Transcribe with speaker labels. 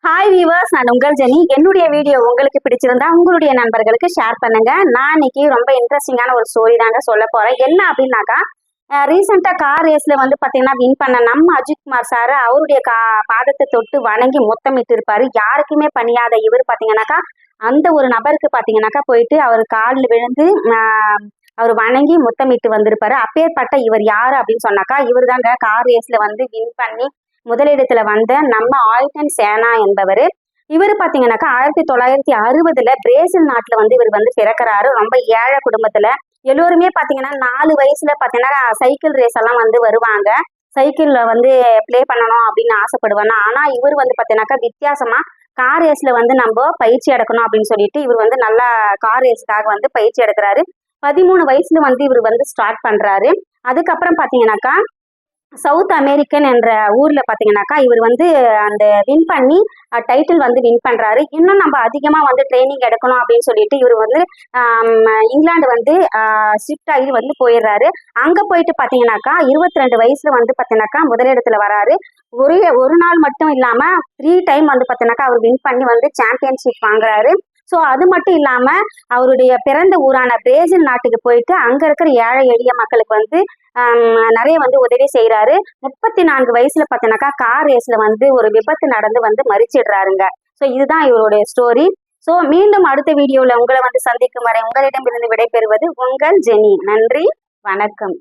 Speaker 1: Hi viewers, நான் உங்கள் Jenny. என்னுடைய வீடியோ உங்களுக்கு பிடிச்சிருந்தா உங்களுடைய நண்பர்களுக்கு ஷேர் பண்ணுங்க. நான் இன்னைக்கு ரொம்ப இன்ட்ரெஸ்டிங்கான ஒரு ஸ்டோரி தாங்க சொல்ல போறேன். என்ன அப்படின்னாக்கா, ரீசெண்டா கார் ரேஸ்ல வந்து பாத்தீங்கன்னா வின் பண்ண நம்ம அஜித்குமார் சார் அவருடைய பாதத்தை தொட்டு வணங்கி முத்தமிட்டு இருப்பாரு. யாருக்குமே பணியாத இவர் பாத்தீங்கன்னாக்கா அந்த ஒரு நபருக்கு பாத்தீங்கன்னாக்கா போயிட்டு அவர் காலில் விழுந்து அவர் வணங்கி முத்தமிட்டு வந்திருப்பாரு. அப்பேற்பட்ட இவர் யாரு அப்படின்னு சொன்னாக்கா, இவர் தாங்க கார் ரேஸ்ல வந்து வின் பண்ணி முதலிடத்துல வந்த நம்ம ஆல்டன் சேனா என்பவர். இவர் பாத்தீங்கன்னாக்கா 1960 பிரேசில் நாட்டுல வந்து இவர் வந்து பிறக்கிறாரு. ரொம்ப ஏழை குடும்பத்துல. எல்லோருமே பாத்தீங்கன்னா 4 வயசுல பாத்தீங்கன்னா சைக்கிள் ரேஸ் எல்லாம் வந்து வருவாங்க. சைக்கிள்ல வந்து பிளே பண்ணணும் அப்படின்னு ஆசைப்படுவாங்க. ஆனா இவர் வந்து பாத்தீங்கன்னாக்கா வித்தியாசமா கார் ரேஸ்ல வந்து நம்ம பயிற்சி எடுக்கணும் அப்படின்னு சொல்லிட்டு இவர் வந்து நல்லா கார் ரேஸ்க்காக வந்து பயிற்சி எடுக்கிறாரு. 13 வயசுல வந்து இவர் வந்து ஸ்டார்ட் பண்றாரு. அதுக்கப்புறம் பாத்தீங்கன்னாக்கா சவுத் அமெரிக்கன் என்ற ஊர்ல பாத்தீங்கன்னாக்கா இவர் வந்து அந்த வின் பண்ணி டைட்டில் வந்து வின் பண்றாரு. இன்னும் நம்ம அதிகமா வந்து ட்ரைனிங் எடுக்கணும் அப்படின்னு சொல்லிட்டு இவர் வந்து இங்கிலாந்து வந்து ஷிஃப்ட் ஆகி வந்து போயிடுறாரு. அங்க போயிட்டு பாத்தீங்கன்னாக்கா 22 வயசுல வந்து பாத்தீங்கன்னாக்கா முதலிடத்துல வராரு. ஒரு நாள் மட்டும் இல்லாம 3 டைம் வந்து பாத்தீங்கன்னாக்கா அவர் வின் பண்ணி வந்து சாம்பியன்ஷிப் வாங்குறாரு. ஸோ அது மட்டும் இல்லாம அவருடைய பிறந்த ஊரான பிரேசில் நாட்டுக்கு போயிட்டு அங்க இருக்கிற ஏழை எளிய மக்களுக்கு வந்து நிறைய வந்து உதவி செய்யறாரு. 34 வயசுல பார்த்தீங்கன்னாக்கா கார் ரேஸ்ல வந்து ஒரு விபத்து நடந்து வந்து மறிச்சிடுறாருங்க. ஸோ இதுதான் இவருடைய ஸ்டோரி. ஸோ மீண்டும் அடுத்த வீடியோவில் உங்களை வந்து சந்திக்கும் வரை உங்களிடமிருந்து விடைபெறுவது உங்கள் ஜெனி. நன்றி, வணக்கம்.